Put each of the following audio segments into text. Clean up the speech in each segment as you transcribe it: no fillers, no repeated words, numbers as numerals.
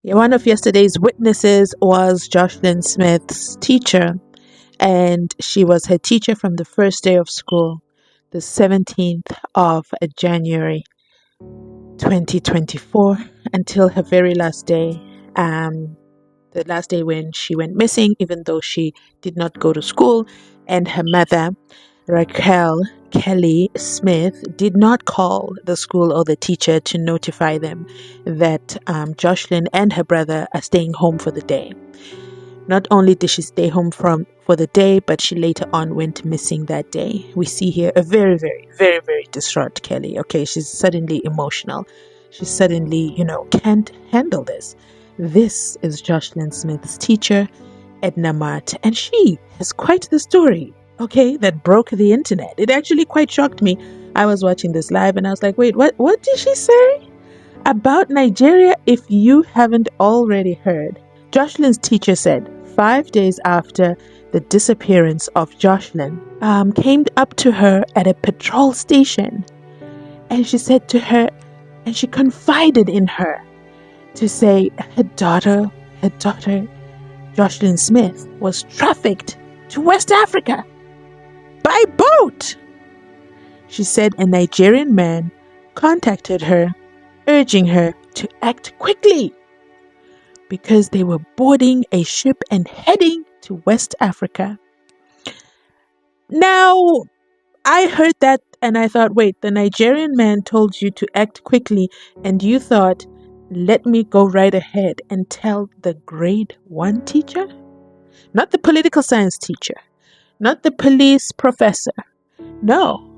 One of yesterday's witnesses was Joshlin Smith's teacher, and she was her teacher from the first day of school, the 17th of January 2024, until her very last day, the last day when she went missing, even though she did not go to school, and her mother, Raquel Kelly Smith, did not call the school or the teacher to notify them that Joshlin and her brother are staying home for the day. Not only did she stay home for the day, but she later on went missing that day. We see here a very, very, very, very distraught Kelly. Okay, she's suddenly emotional. She suddenly, can't handle this. This is Joshlin Smith's teacher, Edna Mart, and she has quite the story, okay, that broke the internet. It actually quite shocked me. I was watching this live and I was like, wait, what did she say about Nigeria? If you haven't already heard, Joshlin's teacher said 5 days after the disappearance of Joshlin, came up to her at a patrol station, and she said to her, and she confided in her to say her daughter, Joshlin Smith, was trafficked to West Africa by boat. She said a Nigerian man contacted her, urging her to act quickly because they were boarding a ship and heading to West Africa. Now, I heard that and I thought, wait, the Nigerian man told you to act quickly, and you thought, let me go right ahead and tell the grade 1 teacher? Not the political science teacher, not the police professor. No.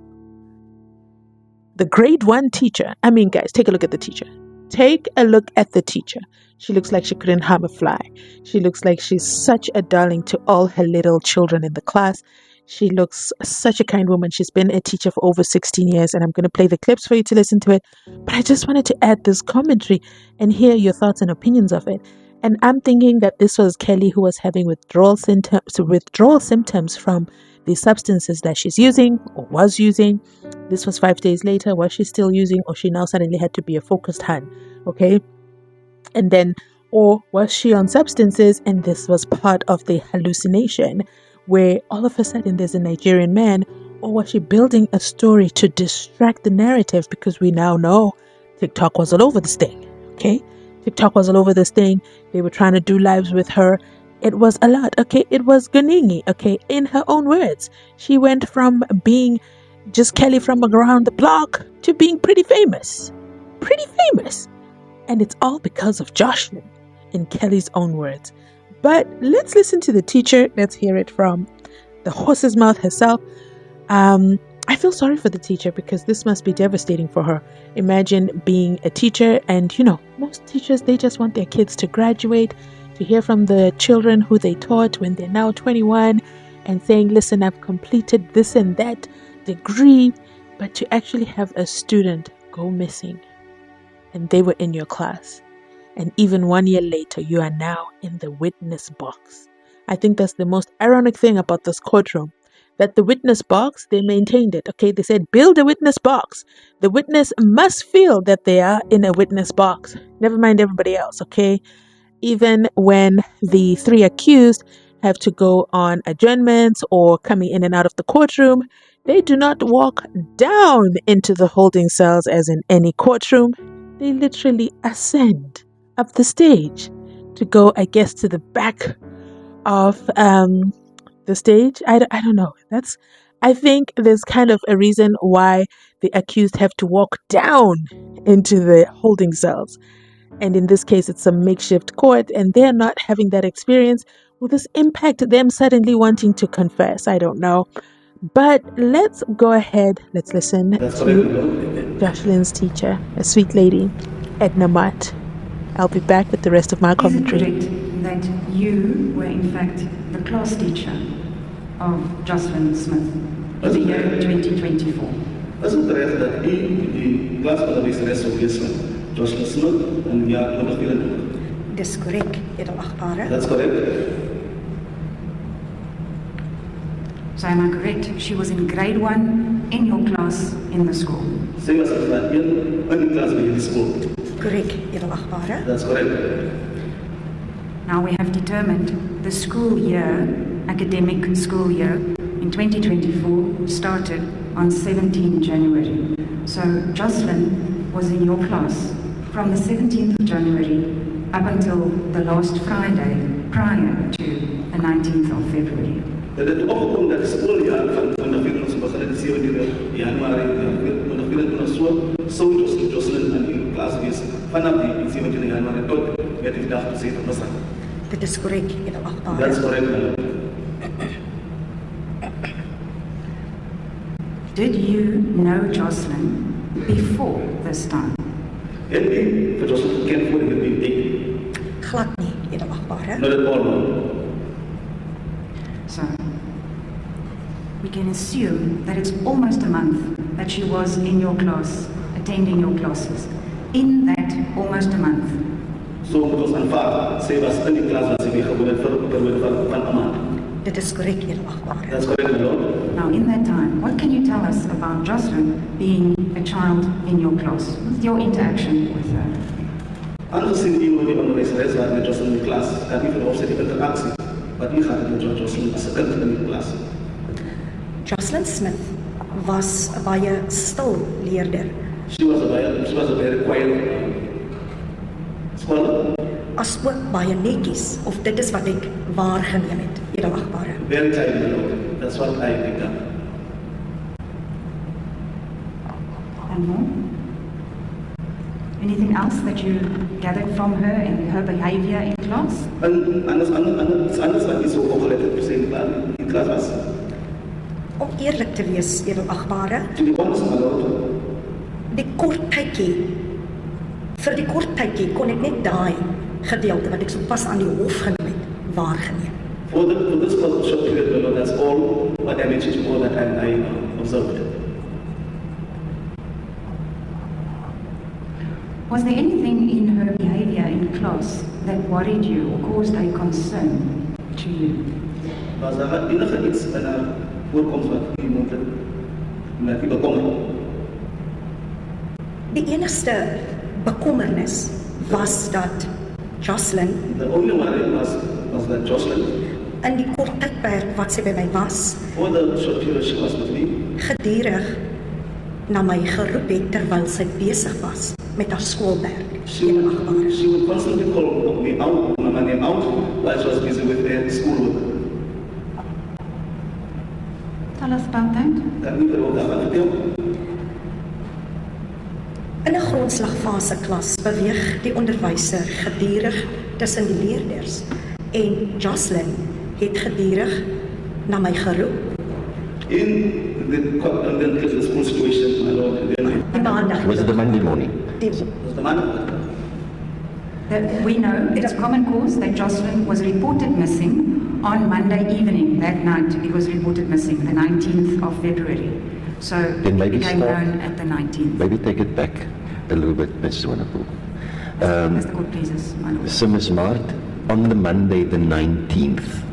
The grade 1 teacher. I mean, guys, take a look at the teacher. Take a look at the teacher. She looks like she couldn't harm a fly. She looks like she's such a darling to all her little children in the class. She looks such a kind woman. She's been a teacher for over 16 years, and I'm going to play the clips for you to listen to it. But I just wanted to add this commentary and hear your thoughts and opinions of it. And I'm thinking that this was Kelly, who was having withdrawal symptoms from the substances that she's using or was using. This was 5 days later. Was she still using, or she now suddenly had to be a focused hand? Okay. And then, or was she on substances and this was part of the hallucination where all of a sudden there's a Nigerian man? Or was she building a story to distract the narrative? Because we now know TikTok was all over this thing. Okay. TikTok was all over this thing. They were trying to do lives with her. It was a lot. Okay. It was Ganingi. Okay. In her own words, she went from being just Kelly from around the block to being pretty famous. Pretty famous. And it's all because of Joshlin, in Kelly's own words. But let's listen to the teacher. Let's hear it from the horse's mouth herself. I feel sorry for the teacher because this must be devastating for her. Imagine being a teacher and, most teachers, they just want their kids to graduate, to hear from the children who they taught when they're now 21 and saying, listen, I've completed this and that degree. But to actually have a student go missing and they were in your class, and even 1 year later, you are now in the witness box. I think that's the most ironic thing about this courtroom, that the witness box, they maintained it. Okay, they said, build a witness box. The witness must feel that they are in a witness box. Never mind everybody else, okay? Even when the 3 accused have to go on adjournments or coming in and out of the courtroom, they do not walk down into the holding cells as in any courtroom. They literally ascend up the stage to go, I guess, to the back of the stage. I don't know. I think there's kind of a reason why the accused have to walk down into the holding cells. And in this case, it's a makeshift court, and they're not having that experience. Will this impact them suddenly wanting to confess? I don't know. But let's go ahead. Let's listen to Joshlin's teacher, a sweet lady, Edna Mart. I'll be back with the rest of my commentary. Is it correct that you were in fact the class teacher of Joshslin Smith in the year 2024? Is it correct that die klasonderwyseres sou wees van Joshslin Smith in die jaar 2024? Dis korrek, edelagbare. That's correct. So am I correct? She was in grade 1 in your class in the school. Sy was in graad 1 in die klas by die skool. Korrek, edelagbare. That's correct. Now we have determined the school year, academic school year, in 2024 started on 17 January. So Joslin was in your class from the 17th of January up until the last Friday prior to the 19th of February. Dat het opgekom dat schooljaar van de 17 Januari, van de 24 zo Joslin in die klas is vanaf die 17 Januari tot met die dag 7 Masa. Dit is correct, Julle Achtbare. That's correct, my lord. Did you know Joslin before this time? En die vir Joslin gekend voor die date. Glad nie, Julle Achtbare. Not at all, no. So we can assume that it's almost a month that she was in your class, attending your classes. In that almost a month, So moet ons aanvaar, sy was in die klas wat sy meegewoon het vir 'n periode van 'n maand. Dit is correct, Julle Achtbare. That's correct, my lord. now in that time, what can you tell us about Joslin being a child in your class? What's your interaction with her? Aangezien iemand die onderwijzeres was met Joslin in de klas, kan niet verhoogd zijn die interactie. Wat hier gaat het met Joslin als een kind in de klas. Joshlin Smith was 'n baie stil leerder, She was a very quiet scholar, as ook baie netjies, of dit is wat ek waargeneem het, Julle Achtbare. very tidy, my lord. That's what I picked up. And more? Anything else that you gathered from her and her behavior in class? En anders wat niet zo opgelet heb, per se in de klas was. Om eerlik te wees, Julle Achtbare, To be honest, my lord, die kort tydjie, vir die kort tydjie kon ek net daai gedeelte wat ek so pas aan die hof genoem het, waargeneem. for this short period, my lord, that's all what I mentioned before that I observed. Was there anything in her behavior in class that worried you or caused a concern to you? Was daar enige iets in haar voorkomst wat u met u bekommerd? Die enigste bekommernis was dat Joslin The only worry was that Joslin, in die kort tydperk wat sy by my was, for the short period she was with me, gedurig na my geroep het terwyl sy besig was met haar skoolwerk. she Julle Achtbare. would constantly call me out, my name out, while she was busy with her schoolwork. Tell us about that. Kan u erover daarvan vertel? In 'n grondslagfase klas beweeg die onderwyser gedurig tussen die leerders en Joslin het gedurig na my geroep. In the school situation, my lord, then Die maandag. Was it a Monday morning? Die, was the man. That we know it's common cause that Joslin was reported missing on Monday evening. That night it was reported missing, the 19th of February. So Then it maybe became start- known at the 19th. Maybe take it back a little bit, Mrs. Wonderful. As the court pleases, my lord. So, Ms. Mart, on the Monday the 19th,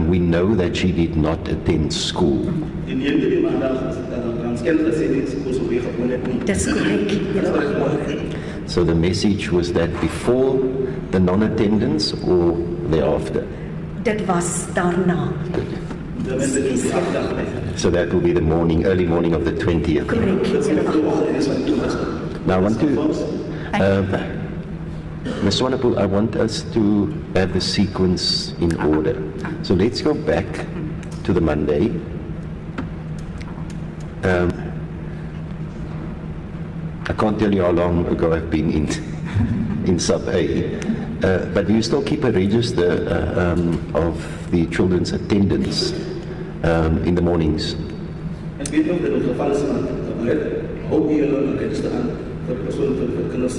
we know that she did not attend school. In die maandag, dan kent dat ze die school zo weer gewoon net niet. dis korrek, Julle Achtbare. So the message was that before the non-attendance or thereafter. Dit was daarna. De mensen die die afdag blijven. So that will be the morning, early morning of the 20th. Korrek, Dat is Julle de Achtbare. volgende is wat ik toen was. Now I want to, Thank you. Ms. Wonderful, I want us to have the sequence in order. So let's go back to the Monday. I can't tell you how long ago I've been in sub A, but you still keep a register of the children's attendance in the mornings. Ik weet niet of dit het geval is, maar ook die register aan voor de persoon voor kinders.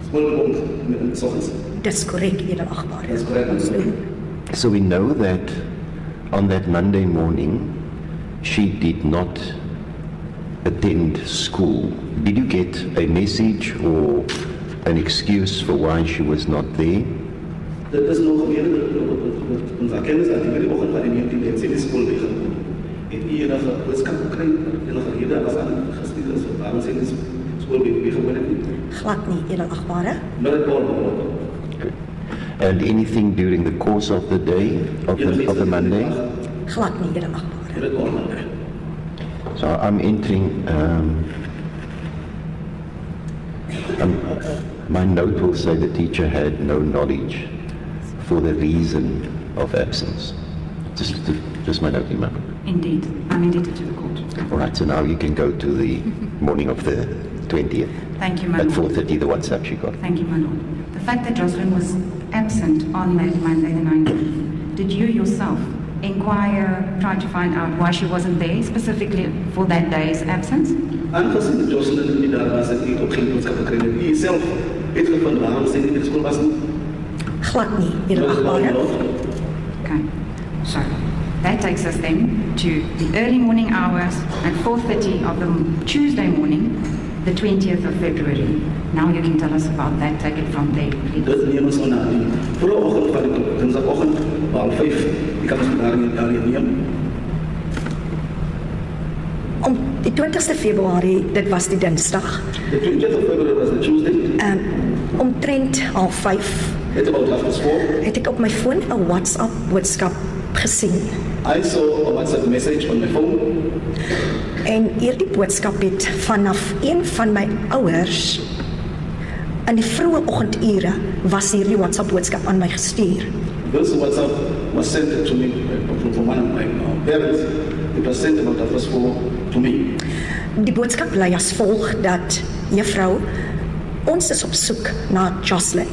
Schoolbond met de ochtends. Dis korrek, Julle Achtbare. Dat is correct. So we know that on that Monday morning, she did not attend school. Did you get a message or an excuse for why she was not there? Dat is nog meer onze kennis dat die ochtend van die 19e en de school liggen. En hier nog boodskap kry en nog hier was aan gestuurd waar ons in die school weer gewoon het. Glad nie, Julle Achtbare. Not at all. Good. And anything during the course of the day, of the Monday? Glad nie, julle agbare. So I'm entering, my note will say the teacher had no knowledge for the reason of absence. Just my note, Imam. Indeed, I'm indebted to the court. All right, so now you can go to the morning of the 20th. Thank you, my At lord. 4:30, the WhatsApp she got. Thank you, my lord. The fact that Jocelyn was absent on that Monday the 19th, did you yourself inquire, try to find out why she wasn't there, specifically for that day's absence? Aangezien Jocelyn nie daar was, het nie op geen boodskap gekry nie. U self het gevind waarom sy nie in die skool was nie. Glad nie, julle agbare. Okay, so that takes us then to the early morning hours at 4:30 of the Tuesday morning, the 20th of February. Now you can tell us about that. Take it from there, please. Dit neem ons na die vroege oggend van die Dinsdagoggend, om 5, die kan ons daar neem. Om die 20ste Februarie, dit was die Dinsdag, The 20th of February was the Tuesday. omtrent 4:30, At about 4:30, het ek op my foon 'n WhatsApp boodskap gesien. I saw a WhatsApp message on my phone. En hierdie boodskap het vanaf een van my ouers in die vroeë oggendure was hierdie WhatsApp boodskap aan my gestuur. This WhatsApp was sent to me from one of my parents. It was sent about 4:30 to me. Die boodskap lui as volg dat juffrou, ons is op soek na Jocelyn.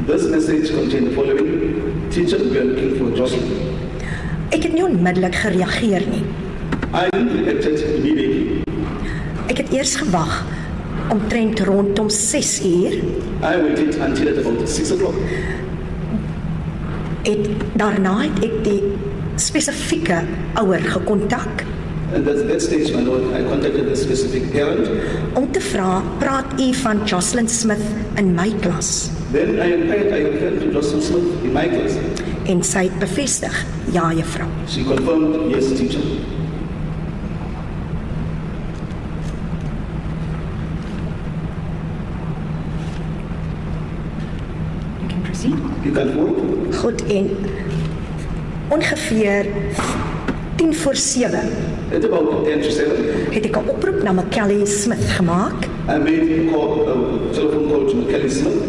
This message contained the following: Teacher, we are looking for Jocelyn. Ek het nie onmiddellik gereageer nie. I reacted immediately. Ek het eers gewag omtrent rondom 6 uur. I waited until at about 6 o'clock. Daarna het ek die spesifieke ouer gekontak And at that stage, my lord, I contacted the specific parent. om te vra, praat u van Joshlin's Smith in my klas? Then I referred to Joshlin'S Smith in my class. En sy het bevestig, ja juffrou. She confirmed, yes, teacher. You can proceed. You can vote. Goed, en ongeveer 6:50 At about 10 to 7, het ek 'n oproep na McKelly Smith gemaak I made a call, a telephone call to Kelly Smith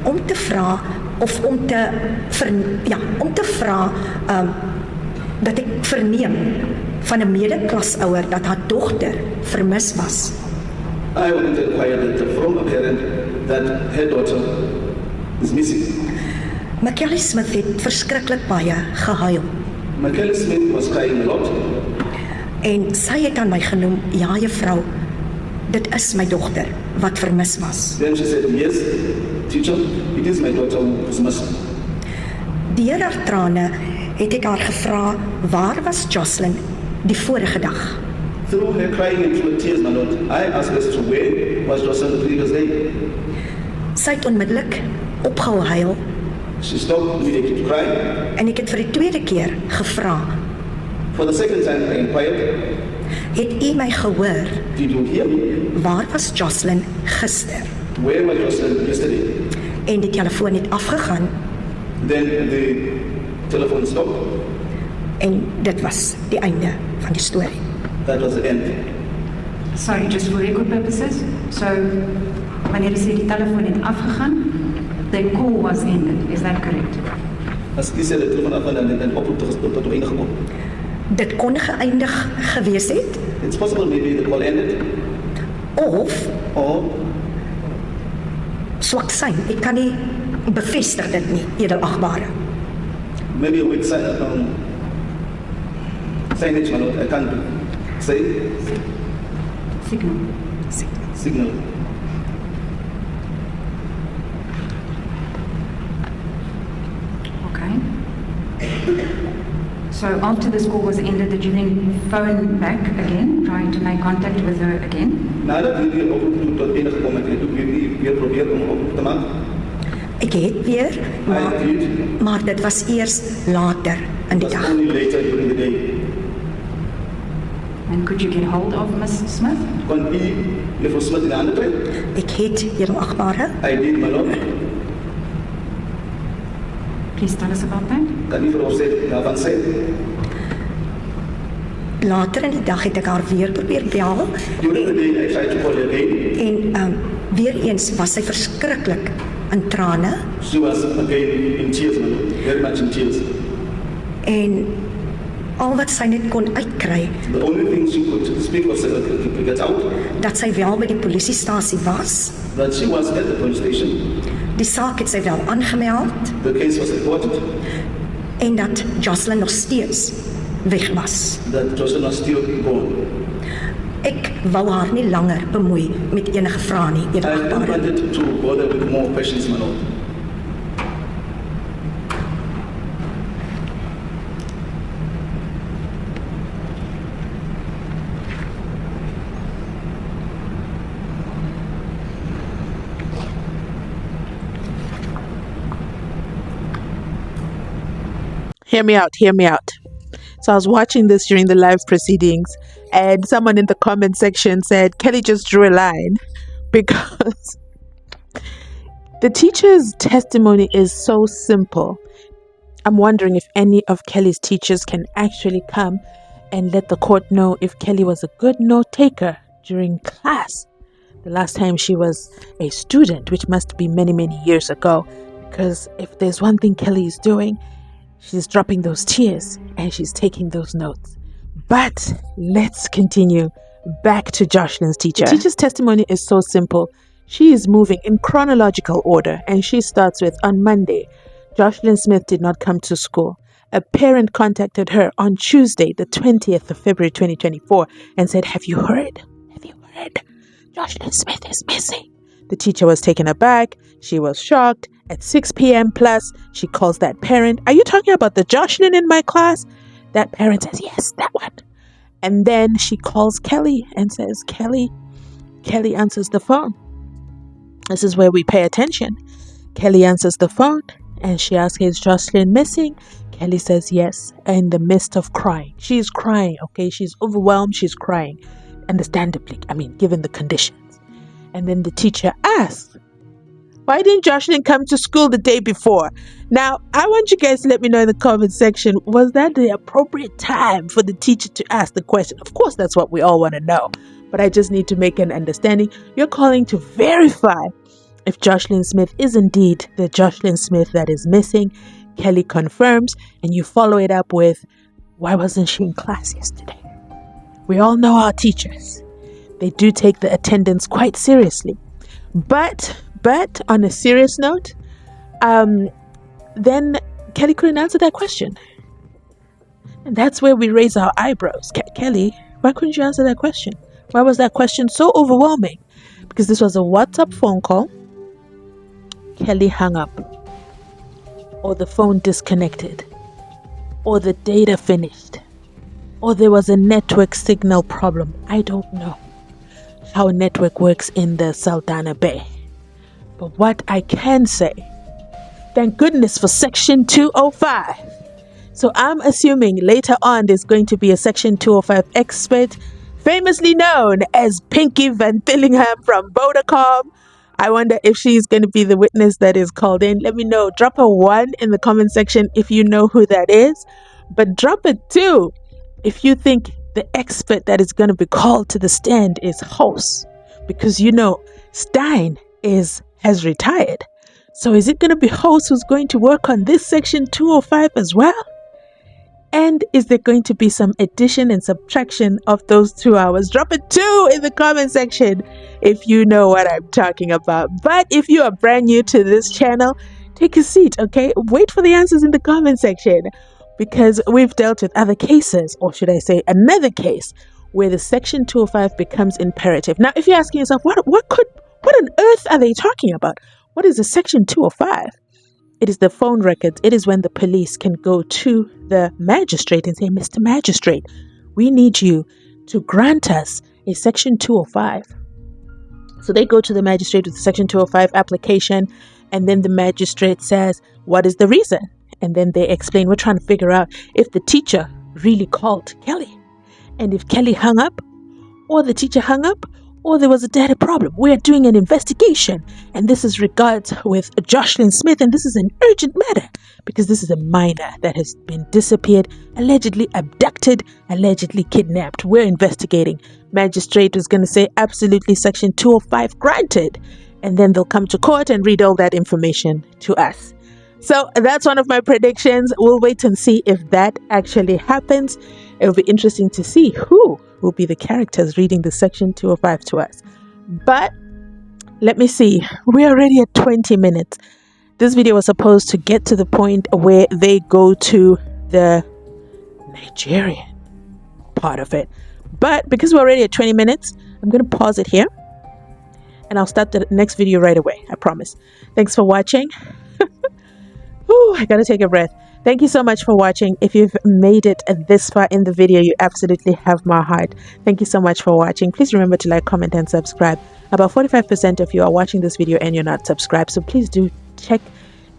om te vra of om te vra dat ek verneem van 'n medeklasouer dat haar dogter vermis was. I wanted to inquire from a parent that her daughter is missing. McKelly Smith het verskriklik baie gehuil Kelly Smith was crying a lot. en sy het aan my genoem, ja juffrou, dit is my dogter wat vermis was. Then she said, yes, teacher, it is my daughter who is missing. Deur haar trane het ek haar gevra, waar was Jocelyn die vorige dag? Through her crying and through her tears, my lord, I asked as to where was Jocelyn the previous day. Sy het onmiddellik opgehou huil She stopped immediately to cry. en ek het vir die tweede keer gevra, For the second time, I inquired, het u my gehoor, did you hear me? waar was Jocelyn gister? Where was Jocelyn yesterday? En die telefoon het afgegaan Then the telephone stopped. en dit was die einde van die storie. That was the end. Sorry, just for record purposes. So, wanneer jy sê die telefoon het afgegaan, the call was ended. Is that correct? As jy sê die telefoon afgaan en die oproep tot einde gekom. Dit kon geëindig gewees het, It's possible maybe the call ended, of or swak sein. Ek kan nie bevestig dit nie, edelagbare. maybe a weak signage, my lord. I can't say. Signal. Signal. Okay. So after this call was ended, did you then phone back again, trying to make contact with her again? Nadat hierdie oproep tot einde gekom het, het ek weer probeer om 'n oproep te maak. Ek het weer, I did. maar dit was eers later in It die was dag. only later during the day. And could you get hold of Miss Smith? Kon u juffrou Smith in de handen krijgen? Ek het, edelagbare, I did, my lord. Please tell us about that. Kan nie vir ons sê daarvan sê? Later in die dag het ek haar weer probeer bel During the day, I tried to call her again. en weer eens was sy verskriklik in trane She was again in tears, man, very much in tears. en al wat sy net kon uitkry, The only thing she could speak was to get out, dat sy wel by die polisiestasie was. that she was at the police station. Die saak het sy wel aangemeld The case was reported, en dat Joslin nog steeds weg was. that Joshline was still gone. Ek wou haar nie langer bemoei met enige vrae nie, I don't edelagbare. wanted to bother with more questions, my lord. Hear me out, hear me out. So I was watching this during the live proceedings, and someone in the comment section said Kelly just drew a line because the teacher's testimony is so simple. I'm wondering if any of Kelly's teachers can actually come and let the court know if Kelly was a good note taker during class the last time she was a student, which must be many, many years ago. Because if there's one thing Kelly is doing, she's dropping those tears and she's taking those notes. But let's continue back to Joshlin's teacher. The teacher's testimony is so simple. She is moving in chronological order, and she starts with, on Monday, Joshlin Smith did not come to school. A parent contacted her on Tuesday, the 20th of February 2024, and said, have you heard? Have you heard? Joshlin Smith is missing. The teacher was taken aback. She was shocked. At 6 p.m. plus, she calls that parent. Are you talking about the Joshlin in my class? That parent says, yes, that one. And then she calls Kelly and says, Kelly. Kelly answers the phone. This is where we pay attention. Kelly answers the phone and she asks, is Joshlin missing? Kelly says yes, in the midst of crying. She's crying, okay? She's overwhelmed. She's crying. Understandably, given the conditions. And then the teacher asks, why didn't Joshlin come to school the day before? Now, I want you guys to let me know in the comment section, was that the appropriate time for the teacher to ask the question? Of course, that's what we all want to know. But I just need to make an understanding. You're calling to verify if Joshlin Smith is indeed the Joshlin Smith that is missing. Kelly confirms, and you follow it up with, why wasn't she in class yesterday? We all know our teachers. They do take the attendance quite seriously. But on a serious note, then Kelly couldn't answer that question. And that's where we raise our eyebrows. Kelly, why couldn't you answer that question? Why was that question so overwhelming? Because this was a WhatsApp phone call. Kelly hung up. Or the phone disconnected. Or the data finished. Or there was a network signal problem. I don't know how a network works in the Saldanha Bay. But what I can say, thank goodness for Section 205. So I'm assuming later on there's going to be a Section 205 expert, famously known as Pinky Van Tillingham from Vodacom. I wonder if she's going to be the witness that is called in. Let me know. Drop a 1 in the comment section if you know who that is. But drop a 2 if you think the expert that is going to be called to the stand is House. Because Stein has retired. So is it going to be House who's going to work on this Section 205 as well? And is there going to be some addition and subtraction of those 2 hours? Drop a 2 in the comment section if you know what I'm talking about. But if you are brand new to this channel, take a seat, okay? Wait for the answers in the comment section, because we've dealt with other cases, or should I say another case, where the Section 205 becomes imperative. Now, if you're asking yourself, what on earth are they talking about? What is a Section 205? It is the phone records. It is when the police can go to the magistrate and say, Mr. Magistrate, we need you to grant us a Section 205. So they go to the magistrate with the Section 205 application, and then the magistrate says, what is the reason? And then they explain, we're trying to figure out if the teacher really called Kelly. And if Kelly hung up, or the teacher hung up, or there was a data problem. We are doing an investigation, and this is regards with Joshlin Smith, and this is an urgent matter because this is a minor that has been disappeared, allegedly abducted, allegedly kidnapped. We're investigating. Magistrate was going to say absolutely section 205 granted, and then they'll come to court and read all that information to us. So that's one of my predictions. We'll wait and see if that actually happens. It'll be interesting to see who will be the characters reading the section 205 to us. But let me see. We're already at 20 minutes. This video was supposed to get to the point where they go to the Nigerian part of it. But because we're already at 20 minutes, I'm going to pause it here. And I'll start the next video right away. I promise. Thanks for watching. Whew, I gotta take a breath. Thank you so much for watching. If you've made it this far in the video, you absolutely have my heart. Thank you so much for watching. Please remember to like, comment, and subscribe. About 45% of you are watching this video and you're not subscribed. So please do check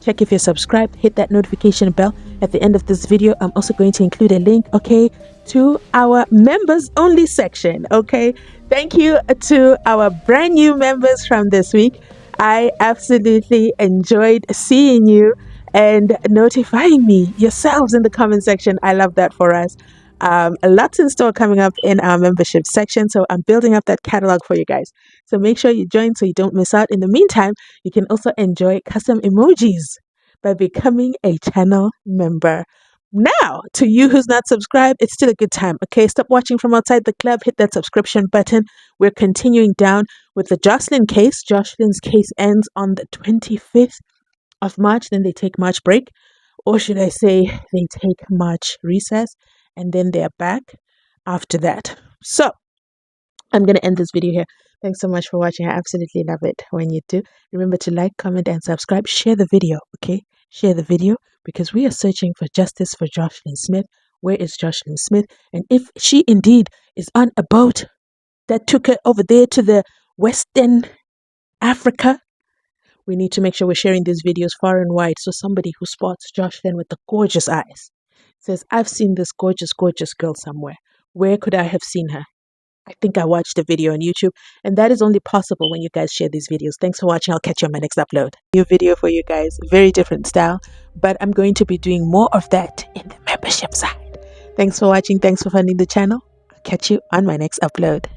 if you're subscribed. Hit that notification bell. At the end of this video, I'm also going to include a link, okay, to our members only section, okay? Thank you to our brand new members from this week. I absolutely enjoyed seeing you and notifying me yourselves in the comment section. I love that for us. Lots in store coming up in our membership section, so I'm building up that catalog for you guys. So make sure you join so you don't miss out. In the meantime, you can also enjoy custom emojis by becoming a channel member. Now, to you who's not subscribed, it's still a good time, okay? Stop watching from outside the club. Hit that subscription button. We're continuing down with the Joshlin case. Joshlin's case ends on the 25th of March. Then they take March break, or should I say they take March recess, and then they're back after that. So I'm going to end this video here. Thanks so much for watching. I absolutely love it when you do. Remember to like, comment, and subscribe. Share the video, okay? Share the video because we are searching for justice for Joshlin Smith. Where is Joshlin Smith? And if she indeed is on a boat that took her over there to the Western Africa, we need to make sure we're sharing these videos far and wide so somebody who spots Joshlin with the gorgeous eyes says, I've seen this gorgeous, gorgeous girl somewhere. Where could I have seen her? I think I watched a video on YouTube, and that is only possible when you guys share these videos. Thanks for watching. I'll catch you on my next upload. New video for you guys. Very different style, but I'm going to be doing more of that in the membership side. Thanks for watching. Thanks for funding the channel. I'll catch you on my next upload.